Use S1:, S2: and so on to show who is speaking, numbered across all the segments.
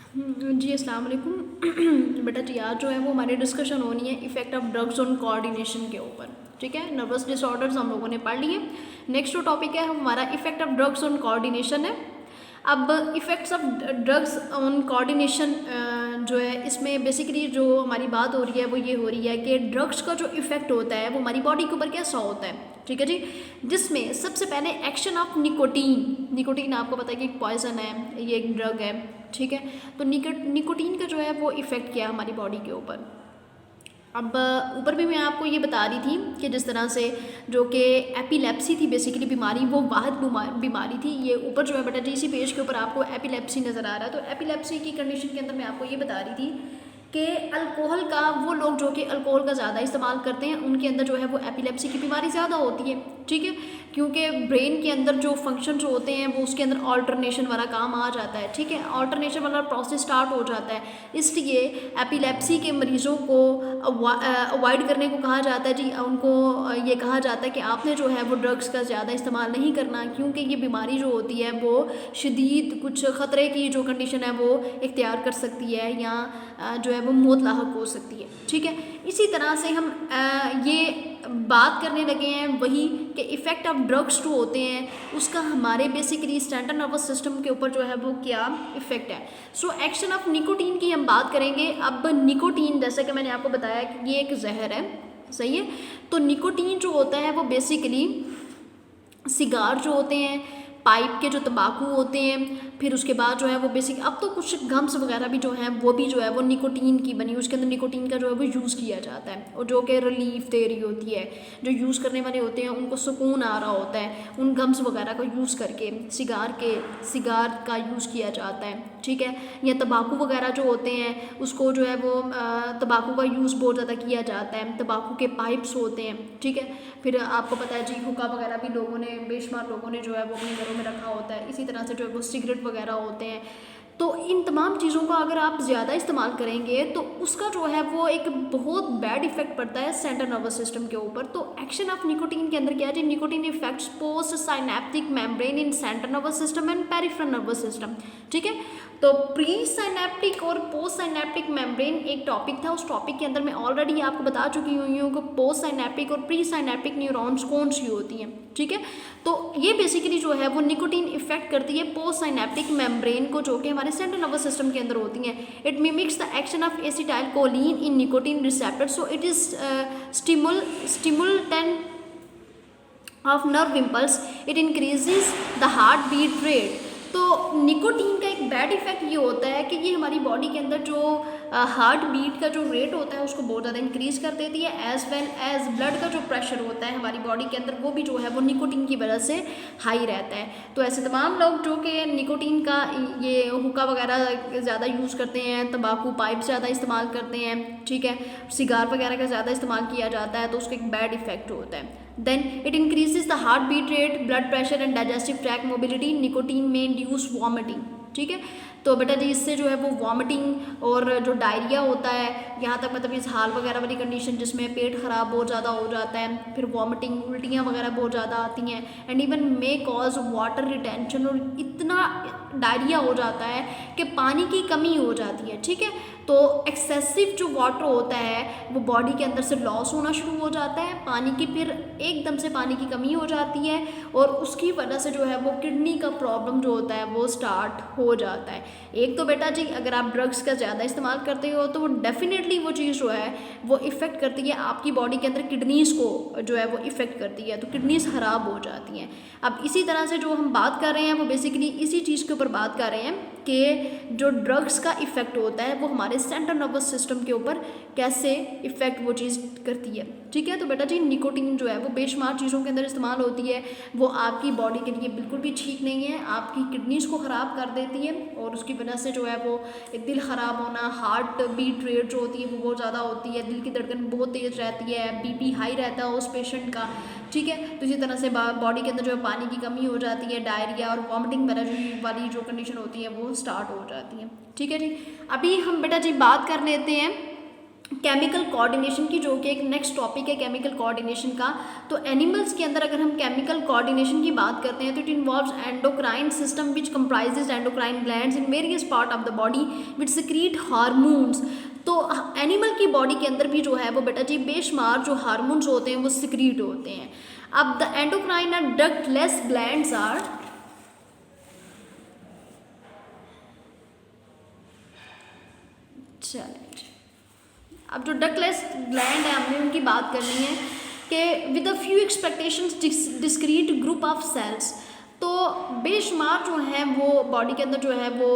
S1: जी अस्सलाम वालेकुम। बेटा जी आज जो है वो हमारी डिस्कशन होनी है effect of drugs on coordination के ऊपर। ठीक है, नर्वस डिसऑर्डर्स हम लोगों ने पढ़ लिए। नेक्स्ट जो टॉपिक है हमारा effect of drugs on coordination है। अब effects of drugs on coordination जो है इसमें बेसिकली जो हमारी बात हो रही है वो ये हो रही है कि ड्रग्स का जो इफ़ेक्ट होता है वो हमारी बॉडी के ऊपर कैसा होता है। ठीक है जी, जिसमें सबसे पहले एक्शन ऑफ निकोटीन। निकोटीन आपको पता है कि एक पॉइजन है, ये एक ड्रग है। ठीक है, तो निकोटीन का जो है वो इफ़ेक्ट किया हमारी बॉडी के ऊपर। अब ऊपर भी मैं आपको ये बता रही थी कि जिस तरह से जो कि एपिलेप्सी थी बेसिकली बीमारी, वो वाहिद बीमारी थी। ये ऊपर जो है बेटा जी इसी पेज के ऊपर आपको एपिलेप्सी नज़र आ रहा है। तो एपिलेप्सी की कंडीशन के अंदर मैं आपको ये बता रही थी कि अल्कोहल का, वो लोग जो कि अल्कोहल का ज़्यादा इस्तेमाल करते हैं उनके अंदर जो है वो एपिलेप्सी की बीमारी ज़्यादा होती है। ठीक है, क्योंकि ब्रेन के अंदर जो फंक्शन जो होते हैं वो उसके अंदर ऑल्टरनेशन वाला काम आ जाता है। ठीक है, ऑल्टरनेशन वाला प्रोसेस स्टार्ट हो जाता है, इसलिए एपिलेप्सी के मरीज़ों को अवॉइड करने को कहा जाता है जी। उनको ये कहा जाता है कि आपने जो है वो ड्रग्स का ज़्यादा इस्तेमाल नहीं करना, क्योंकि ये बीमारी जो होती है वो शदीद कुछ ख़तरे की जो कंडीशन है वो इख्तियार कर सकती है या जो है वो मौत लाहक हो सकती है। ठीक है, इसी तरह से हम ये बात करने लगे हैं वही कि इफ़ेक्ट ऑफ ड्रग्स जो होते हैं उसका हमारे बेसिकली सेंट्रल नर्वस सिस्टम के ऊपर जो है वो क्या इफ़ेक्ट है। सो एक्शन ऑफ निकोटीन की हम बात करेंगे। अब निकोटीन, जैसा कि मैंने आपको बताया कि ये एक जहर है, सही है। तो निकोटीन जो होता है वो बेसिकली सिगार जो होते हैं, पाइप के जो तंबाकू होते हैं, फिर उसके बाद जो है वो बेसिक, अब तो कुछ गम्स वगैरह भी जो हैं वो भी जो है वो निकोटीन की बनी, उसके अंदर निकोटीन का जो है वो यूज़ किया जाता है, और जो कि रिलीफ दे रही होती है। जो यूज़ करने वाले होते हैं उनको सुकून आ रहा होता है, उन गम्स वगैरह का यूज़ करके सिगार का यूज़ किया जाता है। ठीक है, या तंबाकू वगैरह जो होते हैं उसको जो है वो तंबाकू का यूज़ बहुत ज़्यादा किया जाता है, तंबाकू के पाइप्स होते हैं। ठीक है, फिर आपको पता है जी हुक्का वगैरह भी लोगों ने, बेशुमार लोगों ने जो है वो अपने घरों में रखा होता है। इसी तरह से जो है वो सिगरेट वगैरह होते हैं। तो इन तमाम चीज़ों का अगर आप ज़्यादा इस्तेमाल करेंगे तो उसका जो है वो एक बहुत बैड इफेक्ट पड़ता है सेंट्रल नर्वस सिस्टम के ऊपर। तो एक्शन ऑफ निकोटीन के अंदर क्या है, nicotine effects post synaptic membrane in central nervous system and peripheral nervous system. ठीक है, तो प्री साइनेप्टिक और पोस्ट साइनेप्टिक मेम्ब्रेन एक टॉपिक था, उस टॉपिक के अंदर मैं ऑलरेडी आपको बता चुकी हुई हूँ कि पोस्ट साइनेप्टिक और प्री साइनेप्टिक न्यूरॉन्स कौन सी होती हैं। ठीक है, तो ये बेसिकली जो है वो निकोटीन इफेक्ट करती है पोस्ट साइनेप्टिक मेम्ब्रेन को, जो कि हमारे सेंट्रल नर्वस सिस्टम के अंदर होती हैं। It mimics the action of acetylcholine in nicotine receptor, so it is stimulant of nerve impulse, it increases the heart beat rate. तो निकोटीन का एक बैड इफेक्ट ये होता है कि ये हमारी बॉडी के अंदर जो हार्ट बीट का जो रेट होता है उसको बहुत ज़्यादा इंक्रीज़ कर देती है, एज वेल एज ब्लड का जो प्रेशर होता है हमारी बॉडी के अंदर वो भी जो है वो निकोटीन की वजह से हाई रहता है। तो ऐसे तमाम लोग जो कि निकोटीन का ये हुक्का वगैरह ज़्यादा यूज़ करते हैं, तंबाकू पाइप ज़्यादा इस्तेमाल करते हैं, ठीक है, सिगार वगैरह का ज़्यादा इस्तेमाल किया जाता है, तो उसका एक बैड इफेक्ट होता है। Then it increases the heart beat rate, blood pressure and digestive tract mobility. Nicotine may induce vomiting. ठीक है, तो बेटा जी इससे जो है वो वॉमिटिंग और जो डायरिया होता है, यहाँ तक मतलब इस हाल वगैरह वाली कंडीशन जिसमें पेट ख़राब बहुत ज़्यादा हो जाता है, फिर वॉमिटिंग, उल्टियाँ वगैरह बहुत ज़्यादा आती हैं, and even may cause water retention, और इतना डायरिया हो जाता है कि पानी की कमी हो जाती है। ठीक है, तो एक्सेसिव जो वाटर होता है वो बॉडी के अंदर से लॉस होना शुरू हो जाता है पानी की, फिर एकदम से पानी की कमी हो जाती है, और उसकी वजह से जो है वो किडनी का प्रॉब्लम जो होता है वो स्टार्ट हो जाता है। एक तो बेटा जी अगर आप ड्रग्स का ज़्यादा इस्तेमाल करते हो तो वो डेफिनेटली वो चीज़ जो है वो इफ़ेक्ट करती है आपकी बॉडी के अंदर, किडनीज़ को जो है वो इफ़ेक्ट करती है, तो किडनीज़ ख़राब हो जाती हैं। अब इसी तरह से जो हम बात कर रहे हैं वो बेसिकली इसी चीज़ के ऊपर बात कर रहे हैं कि जो ड्रग्स का इफ़ेक्ट होता है वो हमारे सेंट्रल नर्वस सिस्टम के ऊपर कैसे इफ़ेक्ट वो चीज़ करती है। ठीक है, तो बेटा जी निकोटीन जो है वो बेशुमार चीज़ों के अंदर इस्तेमाल होती है, वो आपकी बॉडी के लिए बिल्कुल भी ठीक नहीं है, आपकी किडनीज़ को ख़राब कर देती है, और उसकी वजह से जो है वो एक दिल ख़राब होना, हार्ट बीट रेट जो होती है वो बहुत ज़्यादा होती है, दिल की धड़कन बहुत तेज़ रहती है, बीपी हाई रहता है उस पेशेंट का। ठीक है, तो इसी तरह से बॉडी के अंदर जो है पानी की कमी हो जाती है, डायरिया और वॉमिटिंग वाली जो कंडीशन होती है वो स्टार्ट हो जाती है। ठीक है जी, अभी हम बेटा जी बात कर लेते हैं केमिकल कोऑर्डिनेशन की, जो कि एक नेक्स्ट टॉपिक है केमिकल कोऑर्डिनेशन का। तो एनिमल्स के अंदर अगर हम केमिकल कोऑर्डिनेशन की बात करते हैं तो it involves endocrine system which comprises endocrine glands in various part of the body which secrete hormones. तो एनिमल की बॉडी के अंदर भी जो है वो बेटा जी बेशुमार जो हार्मोन्स होते हैं वो सिक्रीट होते हैं। अब the endocrine and ductless glands are, चलिए अब जो डक्टलेस ग्लैंड है हमने उनकी बात करनी है कि with a few expectations discrete group of cells. तो बेशुमार जो है वो बॉडी के अंदर जो है वो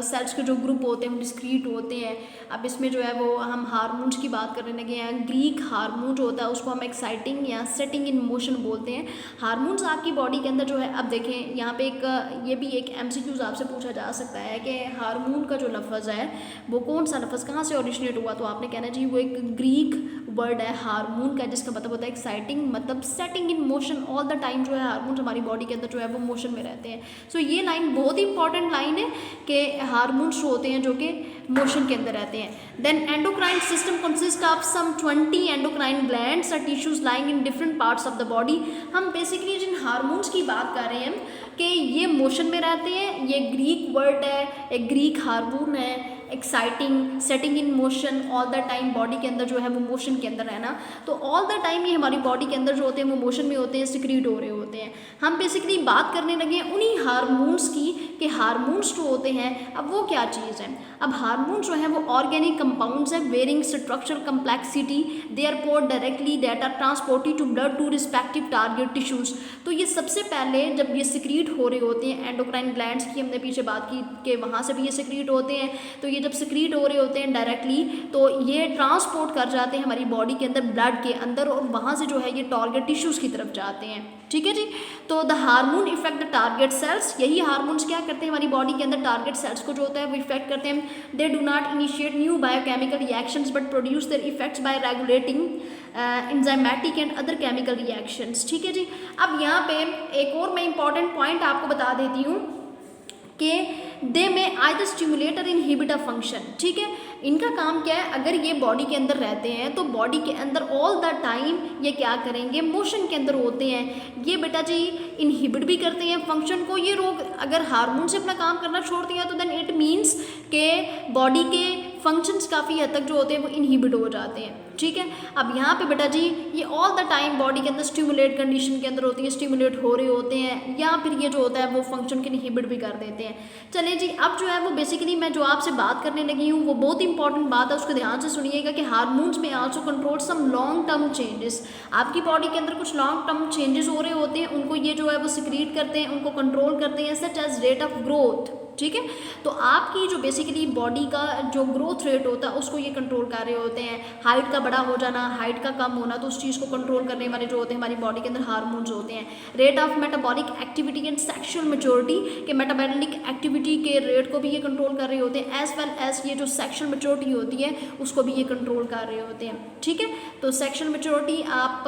S1: सेल्स के जो ग्रुप होते हैं वो डिस्क्रीट होते हैं। अब इसमें जो है वो हम हार्मोन्स की बात करने लगे हैं। ग्रीक हार्मोन जो होता है उसको हम एक्साइटिंग या सेटिंग इन मोशन बोलते हैं। हार्मोन्स आपकी बॉडी के अंदर जो है, अब देखें यहाँ पे एक ये भी एक MCQs आपसे पूछा जा सकता है कि हार्मोन का जो लफ्ज़ है वो कौन सा लफ्ज़ कहाँ से ओरिजिनेट हुआ। तो आपने कहना जी वो एक ग्रीक वर्ड है हार्मोन का, जिसका मतलब होता है एक्साइटिंग, मतलब setting in motion. All the time जो है हार्मोन्स हमारी बॉडी के अंदर जो है वो मोशन में रहते हैं। सो ये लाइन बहुत ही इंपॉर्टेंट लाइन है कि हार्मोन्स होते हैं जो कि मोशन के अंदर रहते हैं। Then endocrine system consist of some 20 endocrine glands और tissues lying in different parts of the body. हम बेसिकली जिन हार्मोन्स की बात कर रहे हैं कि ये मोशन में रहते हैं, ये ग्रीक वर्ड है, एक ग्रीक हार्मोन है, exciting, setting in motion, all the time body के अंदर जो है वो मोशन के अंदर रहना। तो ऑल द टाइम ये हमारी बॉडी के अंदर जो होते हैं वो मोशन में होते हैं, सिक्रीट हो रहे होते हैं। हम बेसिकली बात करने लगे हैं उन्हीं हार्मोन्स की कि हार्मोन्स जो होते हैं अब वो क्या चीज़ है। अब हार्मोन्स जो है वो ऑर्गेनिक कंपाउंड्स है varying structural complexity, they are port directly that are transported to blood to respective target tissues. तो ये सबसे पहले जब ये सिक्रीट हो रहे होते हैं, एंडोक्राइन ग्लैंड्स की हमने पीछे बात की कि वहाँ से भी ये सिक्रीट होते हैं। तो ये जब सिक्रीट हो रहे होते हैं डायरेक्टली तो ये ट्रांसपोर्ट कर जाते हैं हमारी बॉडी के अंदर ब्लड के अंदर, और वहाँ से जो है ये टारगेट टिश्यूज़ की तरफ जाते हैं। ठीक है जी। तो the hormone effect the target cells, यही हार्मोन्स क्या करते हैं हमारी बॉडी के अंदर टारगेट सेल्स को जो होता है वो इफेक्ट करते हैं। They do not initiate new biochemical reactions but produce their effects bye regulating enzymatic and other chemical reactions. ठीक है जी। अब यहाँ पे एक और मैं इंपॉर्टेंट पॉइंट आपको बता देती हूँ कि दे में आइदर स्टिमुलेट और इनहिबिट अ फंक्शन। ठीक है, इनका काम क्या है, अगर ये बॉडी के अंदर रहते हैं तो बॉडी के अंदर ऑल द टाइम ये क्या करेंगे, मोशन के अंदर होते हैं। ये बेटा जी इनहिबिट भी करते हैं फंक्शन को। ये रोग अगर हार्मोन से अपना काम करना छोड़ दिया तो देन इट मीन्स के बॉडी के फंक्शंस काफ़ी हद तक जो होते हैं वो इनहिबिट हो जाते हैं। ठीक है। अब यहाँ पे बेटा जी ये ऑल द टाइम बॉडी के अंदर स्टिमुलेट कंडीशन के अंदर होती है, स्टिमुलेट हो रहे होते हैं, या फिर ये जो होता है वो फंक्शन के इनहिबिट भी कर देते हैं। चलिए जी, अब जो है वो बेसिकली मैं जो आपसे बात करने लगी हूँ वो बहुत इंपॉर्टेंट बात है, उसको ध्यान से सुनिएगा कि हार्मोन्स में also control some long term changes. आपकी बॉडी के अंदर कुछ लॉन्ग टर्म चेंजेस हो रहे होते हैं, उनको ये जो है वो सिक्रीट करते हैं, उनको कंट्रोल करते हैं, such as rate of growth. ठीक है। तो आपकी जो बेसिकली बॉडी का जो ग्रोथ रेट होता है उसको ये कंट्रोल कर रहे होते हैं। हाइट का बड़ा हो जाना, हाइट का कम होना, तो उस चीज़ को कंट्रोल करने वाले जो होते हैं हमारी बॉडी के अंदर हार्मोन्स होते हैं। Rate of metabolic activity and sexual maturity के मेटाबॉलिक एक्टिविटी के रेट को भी ये कंट्रोल कर रहे होते हैं, एज वेल एज ये जो सेक्सुअल मैच्योरिटी होती है उसको भी ये कंट्रोल कर रहे होते हैं। ठीक है। तो सेक्सुअल मैच्योरिटी आप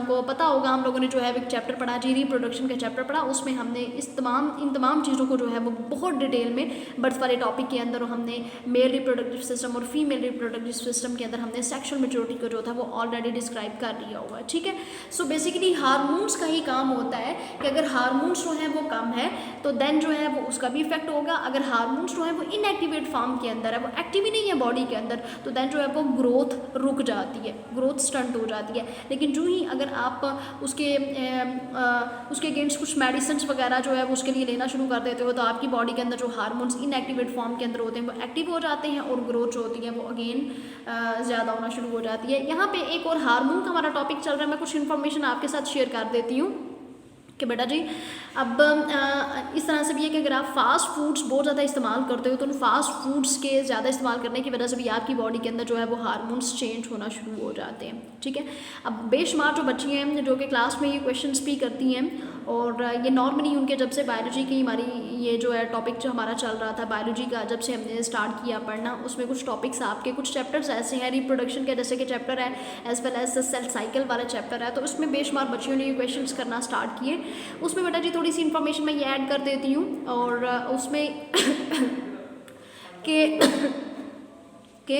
S1: को पता होगा, हम लोगों ने जो है एक चैप्टर पढ़ा जी, रिप्रोडक्शन का चैप्टर पढ़ा, उसमें हमने इन तमाम चीज़ों को जो है वो बहुत डिटेल में बर्थ वाले टॉपिक के अंदर हमने मेल रिप्रोडक्टिव सिस्टम और फीमेल रिप्रोडक्टिव सिस्टम के अंदर हमने सेक्सुअल मैच्योरिटी को जो था वो ऑलरेडी डिस्क्राइब कर लिया हुआ है। ठीक है। सो बेसिकली हार्मोन्स का ही काम होता है कि अगर हार्मोन्स जो है वो कम है तो देन जो है वो उसका भी इफेक्ट होगा। अगर हार्मोन्स जो है वो इनएक्टिवेट फॉर्म के अंदर है, वो एक्टिव ही नहीं है बॉडी के अंदर, तो देन जो है वो ग्रोथ रुक जाती है, ग्रोथ स्टंट हो जाती है। लेकिन जो ही अगर आप उसके अगेंस्ट कुछ मेडिसिन वगैरह जो है वो उसके लिए लेना शुरू कर देते हो तो आपकी बॉडी के अंदर जो हार्मोन्स इनएक्टिवेट फॉर्म के अंदर होते हैं वो एक्टिव हो जाते हैं और ग्रोथ जो होती है वो अगेन ज़्यादा होना शुरू हो जाती है। यहाँ पे एक और हार्मोन का हमारा टॉपिक चल रहा है, मैं कुछ इन्फॉर्मेशन आपके साथ शेयर कर देती हूँ कि बेटा जी अब इस तरह से भी है कि अगर आप फास्ट फूड्स बहुत ज़्यादा इस्तेमाल करते हो तो उन फास्ट फूड्स के ज़्यादा इस्तेमाल करने की वजह से भी आपकी बॉडी के अंदर जो है वो हार्मोन्स चेंज होना शुरू हो जाते हैं। ठीक है। अब बेशुमार जो बच्ची हैं जो कि क्लास में ये क्वेश्चंस भी करती हैं, और ये नॉर्मली उनके जब से बायोलॉजी की हमारी ये जो है टॉपिक जो हमारा चल रहा था बायोलॉजी का, जब से हमने स्टार्ट किया पढ़ना, उसमें कुछ टॉपिक्स आपके कुछ चैप्टर्स ऐसे हैं रिप्रोडक्शन के, जैसे कि चैप्टर है as well as cell cycle वाला चैप्टर है, तो उसमें बेशुमार बच्चियों ने ये क्वेश्चंस करना स्टार्ट किए। उसमें बेटा जी थोड़ी सी इन्फॉर्मेशन मैं ये ऐड कर देती हूँ, और उसमें के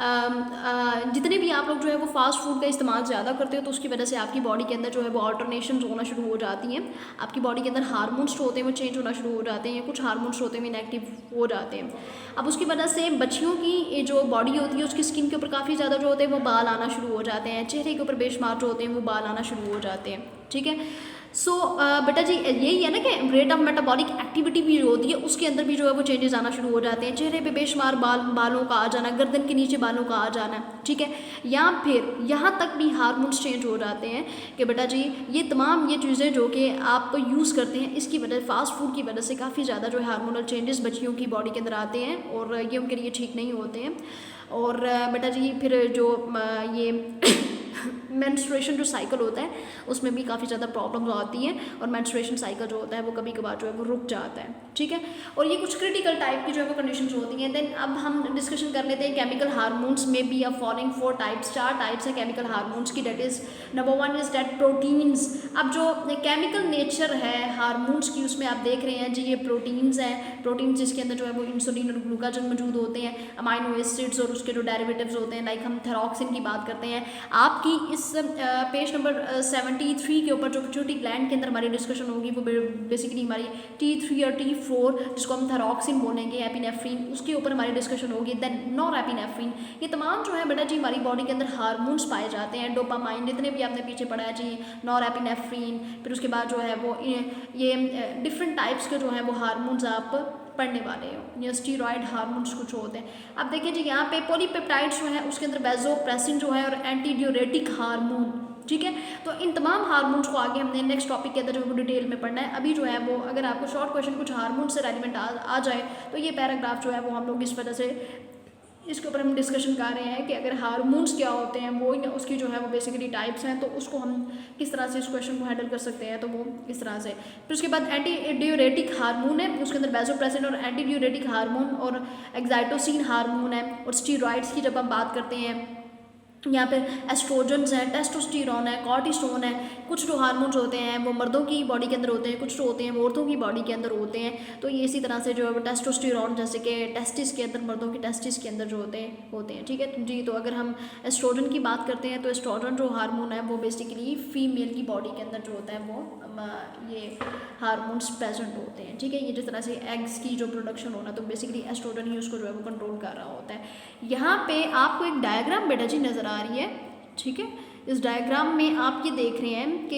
S1: जितने भी आप लोग जो है वो फास्ट फूड का इस्तेमाल ज़्यादा करते हो तो उसकी वजह से आपकी बॉडी के अंदर जो है वो ऑल्टरनेशन होना शुरू हो जाती हैं, आपकी बॉडी के अंदर हार्मोन्स होते हैं वो चेंज होना शुरू हो जाते हैं, कुछ हार्मोन्स होते हैं इनएक्टिव हो जाते हैं। अब उसकी वजह से बच्चियों की जो बॉडी होती है उसकी स्किन के ऊपर काफ़ी ज़्यादा जो होते हैं वो बाल आना शुरू हो जाते हैं, चेहरे के ऊपर बेशुमार जो होते हैं वो बाल आना शुरू हो जाते हैं, ठीक है। सो बेटा जी यही है ना कि रेट ऑफ मेटाबॉलिक एक्टिविटी भी जो होती है उसके अंदर भी जो है वो चेंजेस आना शुरू हो जाते हैं, चेहरे पे बेशुमार बालों का आ जाना, गर्दन के नीचे बालों का आ जाना, ठीक है। या फिर यहाँ तक भी हार्मोन्स चेंज हो जाते हैं कि बेटा जी ये तमाम ये चीज़ें जो कि आप यूज़ करते हैं इसकी वजह फास्ट फूड की वजह से काफ़ी ज़्यादा जो है हार्मोनल चेंजेस बच्चियों की बॉडी के अंदर आते हैं और ये उनके लिए ठीक नहीं होते हैं। और बेटा जी फिर जो ये मेंस्ट्रुएशन जो साइकिल होता है उसमें भी काफ़ी ज़्यादा प्रॉब्लम्स आती हैं और मेंस्ट्रुएशन साइकिल जो होता है वो कभी कभार जो है वो रुक जाता है, ठीक है। और ये कुछ क्रिटिकल टाइप की जो है वो कंडीशंस होती हैं। देन अब हम डिस्कशन कर लेते हैं केमिकल हार्मोन्स में भी अब फॉलोइंग 4 टाइप्स, 4 टाइप्स है केमिकल हार्मोन्स की। That is number 1 is that proteins. अब जो केमिकल नेचर है हार्मोन्स की उसमें आप देख रहे हैं जी ये प्रोटीन्स हैं, प्रोटीन्स जिसके अंदर जो है वो इंसुलिन और ग्लूकाजन मौजूद होते हैं, अमाइनो एसिड्स और उसके जो डेरिवेटिव्स होते हैं, लाइक हम थायरॉक्सिन की बात करते हैं। आपकी इस पेज नंबर 73 के ऊपर जो पिट्यूटरी ग्लैंड के अंदर हमारी डिस्कशन होगी वो बेसिकली हमारी T3 और T4 जिसको हम थायरॉक्सिन बोलेंगे, एपिनेफ्रिन, उसके ऊपर हमारी डिस्कशन होगी। देन नॉरएपिनेफ्रिन, ये तमाम जो है बेटा जी हमारी बॉडी के अंदर हार्मोन्स पाए जाते हैं, डोपामाइन जितने भी आपने पीछे पढ़ा है जी, नॉरएपिनेफ्रिन, फिर उसके बाद जो है वो ये डिफरेंट टाइप्स के जो है वो हार्मोन्स आप पढ़ने वाले हो, या स्टीरॉयड हार्मोन्स कुछ होते हैं। अब देखिए जी यहाँ पे पॉलीपेप्टाइड्स जो है उसके अंदर वैसोप्रेसिन जो है और एंटीड्यूरेटिक हार्मोन, ठीक है। तो इन तमाम हार्मोन्स को आगे हमने नेक्स्ट टॉपिक के अंदर जो डिटेल में पढ़ना है। अभी जो है वो अगर आपको शॉर्ट क्वेश्चन कुछ हार्मोन से रेलिवेंट आ जाए तो ये पैराग्राफ जो है वो हम लोग इस वजह से इसके ऊपर हम डिस्कशन कर रहे हैं कि अगर हार्मोन्स क्या होते हैं वो या उसकी जो है वो बेसिकली टाइप्स हैं तो उसको हम किस तरह से इस क्वेश्चन को हैंडल कर सकते हैं, तो वो इस तरह से। फिर उसके बाद एंटी ड्यूरेटिक हार्मोन है, उसके अंदर वैसोप्रेसिन और एंटी ड्यूरेटिक हार्मोन और एक्साइटोसिन हार्मोन है। और स्टीरॉइड्स की जब हम बात करते हैं यहाँ पे एस्ट्रोजन्स हैं, टेस्टोस्टेरोन है, कॉर्टिसोन है, कुछ जो हार्मोन्स होते हैं वो मर्दों की बॉडी के अंदर होते हैं, कुछ जो होते हैं वो औरतों की बॉडी के अंदर होते हैं। तो ये इसी तरह से जो है वो टेस्टोस्टेरोन जैसे कि टेस्टिस के अंदर, मर्दों की टेस्टिस के अंदर जो होते हैं, ठीक है जी। तो अगर हम एस्ट्रोजन की बात करते हैं तो एस्ट्रोजन जो हार्मोन है वो बेसिकली फीमेल की बॉडी के अंदर जो होता है वो ये हार्मोन्स प्रेजेंट होते हैं, ठीक है। ये जिस तरह से एग्स की जो प्रोडक्शन होना तो बेसिकली एस्ट्रोजन ही उसको जो है वो कंट्रोल कर रहा होता है। यहाँ पे आपको एक डायग्राम बेटा जी नज़र आ रही है, ठीक है। इस डायग्राम में आप ये देख रहे हैं कि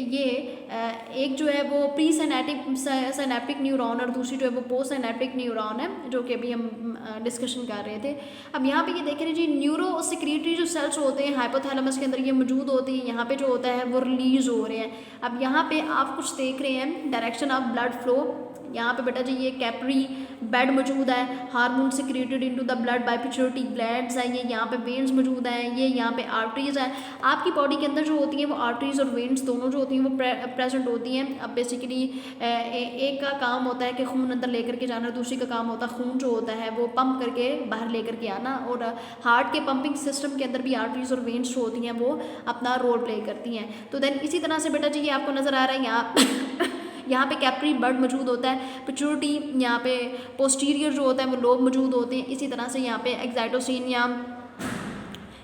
S1: ये एक जो है वो प्री सिनेप्टिक न्यूरॉन और दूसरी जो है वो पोस्ट सिनेप्टिक न्यूरॉन है जो कि अभी हम डिस्कशन कर रहे थे। अब यहाँ पे ये देख रहे हैं जी न्यूरो सेक्रेटरी जो सेल्स होते हैं हाइपोथैलेमस के अंदर ये मौजूद होती हैं, यहाँ पे जो होता है वो रिलीज हो रहे हैं। अब यहाँ पे आप कुछ देख रहे हैं डायरेक्शन ऑफ ब्लड फ्लो, यहाँ पे बेटा जी ये कैपरी बेड मौजूद है, hormone secreted into the blood bye pituitary glands है, ये यहाँ पे वेन्स मौजूद हैं, ये यहाँ पे आर्टरीज है। आपकी बॉडी के अंदर जो होती हैं वो आर्टरीज और वेन्स दोनों जो होती हैं वो प्रेजेंट होती हैं। अब बेसिकली एक का काम होता है कि खून अंदर लेकर के जाना, दूसरी का काम होता है खून जो होता है वो पंप करके बाहर लेकर के आना। और हार्ट के पंपिंग सिस्टम के अंदर भी आर्टरीज और वेन्स जो होती हैं वो अपना रोल प्ले करती हैं। तो देन इसी तरह से बेटा जी ये आपको नज़र आ रहा है यहाँ पे कैपरी बर्ड मौजूद होता है, पिट्यूटरी यहाँ पे पोस्टीरियर जो होता है वो लोब मौजूद होते हैं। इसी तरह से यहाँ पे एक्साइटोसिन या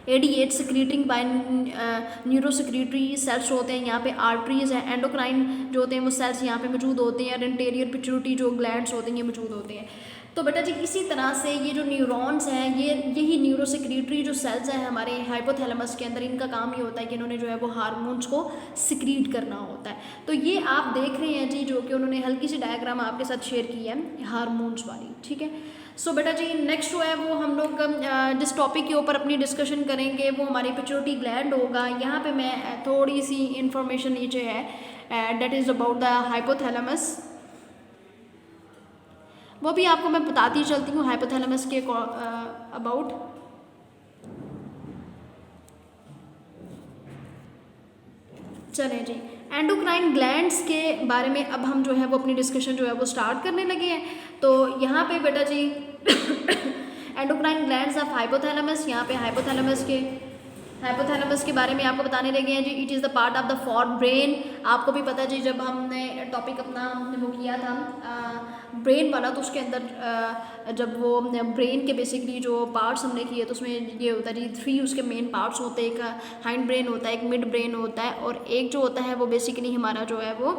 S1: ADH secreting by neuro secretory cells होते हैं, यहाँ पे आर्टरीज हैं, एंडोक्राइन जो होते हैं वो सेल्स यहाँ पे मौजूद होते हैं, और इंटीरियर पिट्यूटरी जो ग्लैंड्स होते हैं ये मौजूद होते हैं। तो बेटा जी इसी तरह से ये जो न्यूरॉन्स हैं यही न्यूरो सिक्रीटरी जो सेल्स हैं हमारे हाइपोथैलेमस के अंदर, इनका काम ये होता है कि इन्होंने जो है वो हार्मोन्स को सिक्रीट करना होता है। तो ये आप देख रहे हैं जी जो कि उन्होंने हल्की सी डायग्राम आपके साथ शेयर की है हार्मोन्स वाली, ठीक है। सो बेटा जी नेक्स्ट जो है वो हम लोग जिस टॉपिक के ऊपर अपनी डिस्कशन करेंगे वो हमारी पिट्यूटरी ग्लैंड होगा। यहाँ पे मैं थोड़ी सी इंफॉर्मेशन नीचे है that is about the hypothalamus, वो भी आपको मैं बताती चलती हूँ हाइपोथैलेमस के अबाउट। चलें जी एंडोक्राइन ग्लैंड्स के बारे में अब हम जो है वो अपनी डिस्कशन जो है वो स्टार्ट करने लगे हैं। तो यहाँ पे बेटा जी एंडोक्राइन ग्लैंड्स ऑफ हाइपोथैलेमस, यहाँ पे हाइपोथैलेमस के बारे में आपको बताने लगे हैं जी। It is the part of the forebrain. आपको भी पता जी जब हमने टॉपिक अपना वो किया था ब्रेन वाला, तो उसके अंदर जब वो ब्रेन के बेसिकली जो पार्ट्स हमने किए तो उसमें ये होता है जी 3 उसके मेन पार्ट्स होते हैं। एक हाइंड ब्रेन होता है, एक मिड ब्रेन होता है, और एक जो होता है वो बेसिकली हमारा जो है वो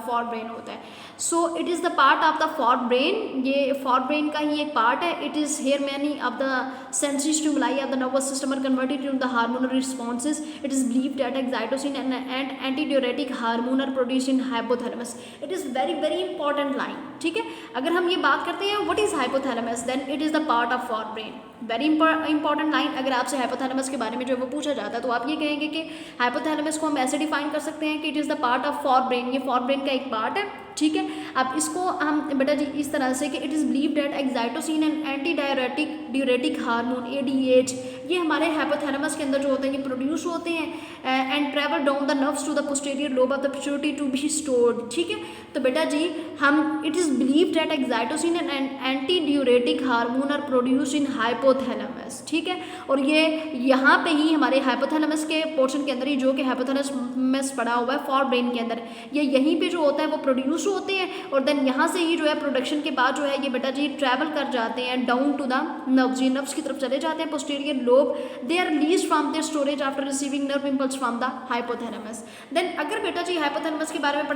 S1: फॉर ब्रेन होता है। So it is the part of the forebrain, ये फॉर ब्रेन का ही एक पार्ट है। It is here many of the sensory stimuli of the nervous system are converted into the hormonal responses. It is believed that oxytocin and antidiuretic hormone are produced in hypothalamus. It is very very important line, ठीक है। अगर हम ये बात करते हैं what is hypothalamus, then it is the part of for brain. Very important line. अगर आपसे हाइपोथैलेमस के बारे में जो है वो पूछा जाता है तो आप ये कहेंगे कि हाइपोथैलेमस को हम ऐसे डिफाइन कर सकते हैं कि it is the part of for brain, ये फॉर ब्रेन का एक पार्ट है, ठीक है। अब इसको हम बेटा जी इस तरह से कि it is believe that oxytocin and antidiuretic hormone ADH ये हमारे हाइपोथैलेमस के अंदर जो होते हैं ये प्रोड्यूस होते हैं and travel down the nerves to the posterior lobe of the pituitary to be stored, ठीक है। तो बेटा जी हम it is believe that oxytocin and antidiuretic hormone are produce in hypothalamus, ठीक है। और ये यहाँ पे ही हमारे हाइपोथैलेमस के पोर्शन के अंदर ही जो कि हाइपोथैलेमस पड़ा हुआ है फॉर ब्रेन के अंदर, ये यहीं पे जो होता है वो प्रोड्यूस होते हैं और देन यहाँ से ही जो है प्रोडक्शन के बाद जो है ये बेटा जी ट्रैवल कर जाते हैं डाउन टू द नर्व्स, ये नर्व्स की तरफ चले जाते हैं posterior lobe. They are release from their storage after receiving nerve impulse from the hypothalamus. Then अगर बेटा जी हाइपोथैलेमस के बारे में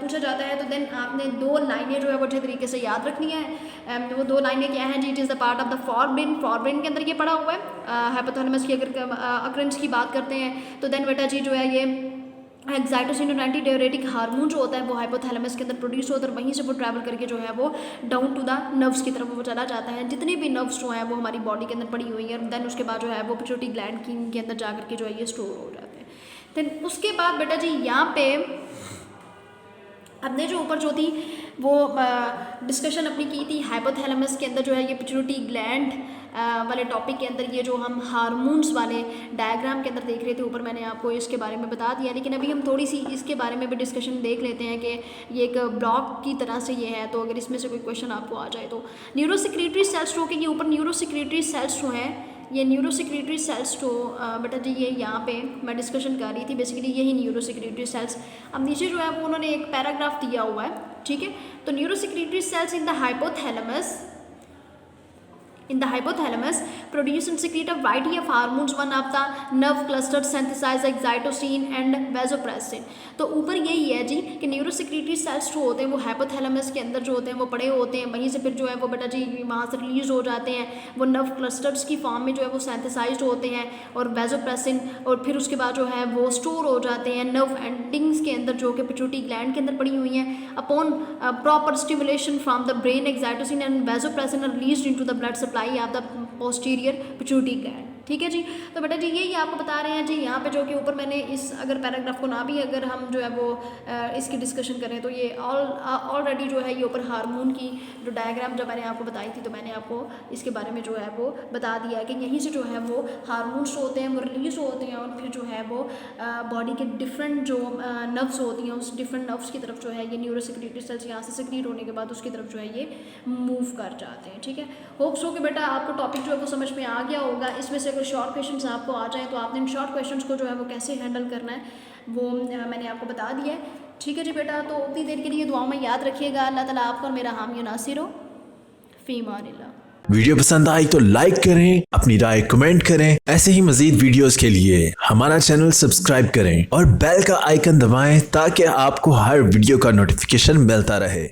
S1: पूछा जाता है तो देन आपने 2 लाइनें जो है वो अच्छे तरीके से याद रखनी है। वो 2 लाइनें क्या हैं जी, it is the part of the forebrain के अंदर ये पड़ा हुआ है। हाइपोथैलेमस की अगर अक्रेंस की बात करते हैं तो देन बेटा जी जो है ये एक्साइटोसिन और एंटी डायरेटिक हार्मोन जो होता है वो हाइपोथैलेमस के अंदर प्रोड्यूस होता है और वहीं से वो ट्रैवल करके जो है वो डाउन टू द नर्व्स की तरफ वो चला जाता है। जितने भी नर्व्स जो हैं वो हमारी बॉडी के अंदर पड़ी हुई है, देन उसके बाद जो है वो पिट्यूटरी ग्लैंड के अंदर जा करके जो है ये स्टोर हो जाते हैं। देन उसके बाद बेटा जी यहाँ पे हमने जो ऊपर जो थी वो डिस्कशन अपनी की थी हाइपोथैलेमस के अंदर जो है ये पिट्यूटरी ग्लैंड वाले टॉपिक के अंदर ये जो हम हार्मोन्स वाले डायग्राम के अंदर देख रहे थे ऊपर मैंने आपको इसके बारे में बता दिया, लेकिन अभी हम थोड़ी सी इसके बारे में भी डिस्कशन देख लेते हैं कि ये एक ब्लॉक की तरह से ये है। तो अगर इसमें से कोई क्वेश्चन आपको आ जाए तो न्यूरोसेक्रेटरी सेल्स जो कि ये ऊपर न्यूरोसेक्रेटरी सेल्स जो हैं ये न्यूरोसेक्रेटरी सेल्स तो बेटा जी ये यहाँ पे मैं डिस्कशन कर रही थी बेसिकली यही न्यूरोसेक्रेटरी सेल्स। अब नीचे जो है वो उन्होंने एक पैराग्राफ दिया हुआ है, ठीक है। तो neurosecretory cells in the hypothalamus produce and secrete a variety of hormones. One of the nerve clusters synthesize excitocin and vasopressin. तो ऊपर यही है जी कि न्यूरोसेक्रेटरी सेल्स जो होते हैं वो हाइपोथैलेमस के अंदर जो होते हैं वो पड़े होते हैं, वहीं से फिर जो है वो बेटा जी वहाँ से रिलीज हो जाते हैं, वो नर्व क्लस्टर्स की फॉर्म में जो है वो सिंथेसाइज्ड होते हैं और वैसोप्रेसिन, और फिर उसके बाद जो है वो स्टोर हो जाते हैं नर्व एंडिंग्स के अंदर जो कि पिट्यूटरी ग्लैंड के अंदर पड़ी हुई हैं। Upon proper stimulation from the brain oxytocin and vasopressin are released into the blood supply of the posterior pituitary gland, ठीक है जी। तो बेटा जी यही आपको बता रहे हैं जी यहाँ पे जो कि ऊपर मैंने इस अगर पैराग्राफ को ना भी अगर हम जो है वो इसकी डिस्कशन करें तो ये ऑलरेडी जो है ये ऊपर हार्मोन की जो डायग्राम जब मैंने आपको बताई थी तो मैंने आपको इसके बारे में जो है वो बता दिया कि यहीं से जो है वो हार्मोन्स होते हैं वो रिलीज होते हैं और फिर जो है वो बॉडी के डिफरेंट जो नर्व्स होती हैं उस डिफरेंट नर्व्स की तरफ जो है ये न्यूरोसेक्रेटरी सेल्स यहाँ से सेक्रेट होने के बाद उसकी तरफ जो है ये मूव कर जाते हैं, ठीक है। होप्स हो कि बेटा आपको टॉपिक जो है वो समझ में आ गया होगा। इसमें से अगर शॉर्ट क्वेश्चंस आपको आ जाए तो आपने इन शॉर्ट क्वेश्चंस को जो है वो कैसे हैंडल करना है वो मैंने आपको बता दिया है, ठीक है जी बेटा। तो उतनी देर के लिए दुआओं में याद रखिएगा। अल्लाह ताला आपको और मेरा हामी नासिर हो। फी मानिल्लाह।
S2: वीडियो पसंद आई तो लाइक करें, अपनी राय कमेंट करें। ऐसे ही मजीद वीडियोस के लिए हमारा चैनल सब्सक्राइब करें और बेल का आइकन दबाएं ताकि आपको हर वीडियो का नोटिफिकेशन मिलता रहे।